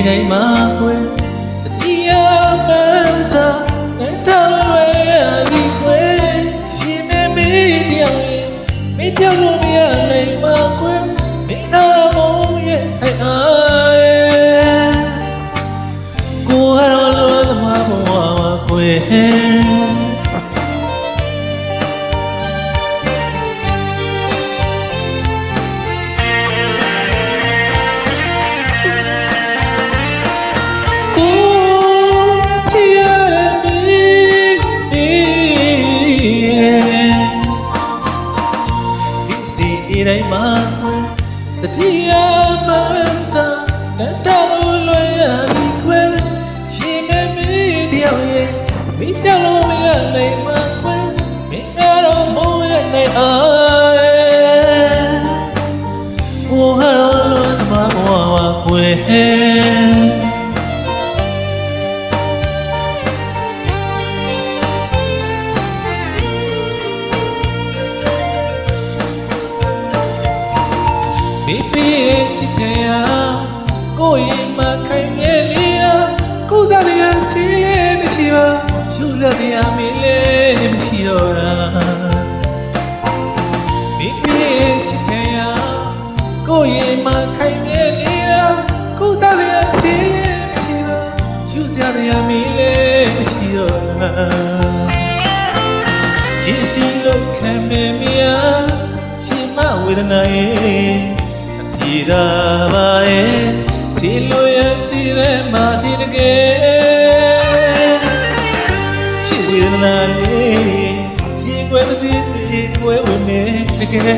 တိုင်းမှာခွဲတရားမှန်စားနဲ့တောင်းဝဲရပြီးခွဲရှင်နေမိတယောက်ရဲ့မိပြောင်းလို့မရနိုင်မှာခွဲမိသားမောင်ရဲ့ဟဲ့အားရဲ့ကိုယ်ကတော့လောသမားဘဝမှာခွဲဒီတိုင်းမှာတတိယမှန်စားနဲ့တောင်းလွှဲရပြီးခွဲရှင်မမီတယောက်ရဲ့မိပြောင်းလို့မရနိုင်မှာခွဲမင်းကတော့မိုးရနိုင်အားကိုဟာတော့လွန်သမားဘဝမှာခွဲ比比起天涯，我已马开眼里啊，古早的呀，起来没起吧，旧了的呀，没来没起了啦。比比起天涯，我已马开眼里啊，古早的呀，起来没起吧，旧了的呀，没来没起了啦。一起路看妹妹啊，心嘛为了那耶。ဒီသာပါလေစီလိုရစီရဲမာစီတကယ်ရှိဝေဒနာလေးရှင်ွယ်မသိသေးွယ်ဝင်နေတကယ်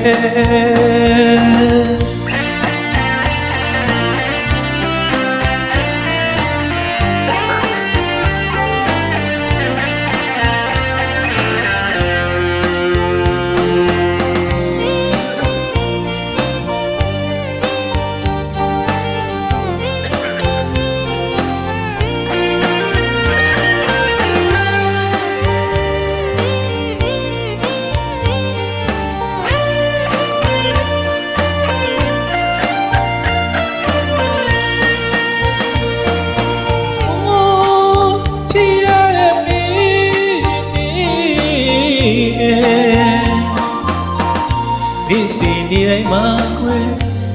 ဒီစတီဒီတိုင်းမှာခွဲ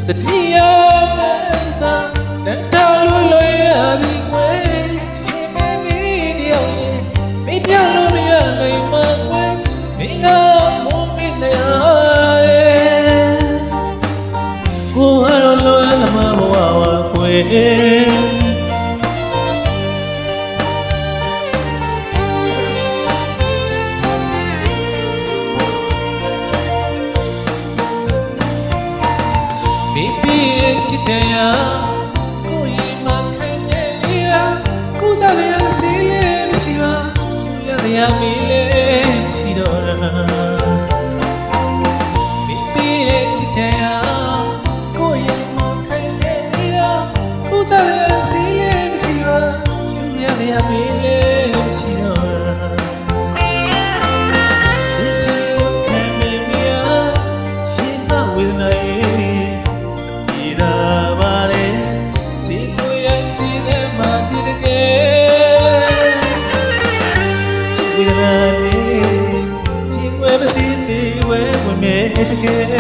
တတိယမှန်စားနဲ့တောင်းလို့လွှဲရပြီးခွဲရှင်မမီတယောက်ရဲ့မိပြောင်းလို့မရနိုင်မှာခွဲမင်းကမိုးမိနေရဲ့ကိုယ်ကတော့လွယ်သမားဘဝဝခွဲ比比起天涯，我已马开眼里啊，古早的呀，谁也没西吧，旧呀的呀，没来西多啦。比比起天涯，我已马开眼里啊，古早的呀，谁也没西吧，旧呀的呀，没来西多啦。细细看妹妹啊，心嘛为难耶。Again.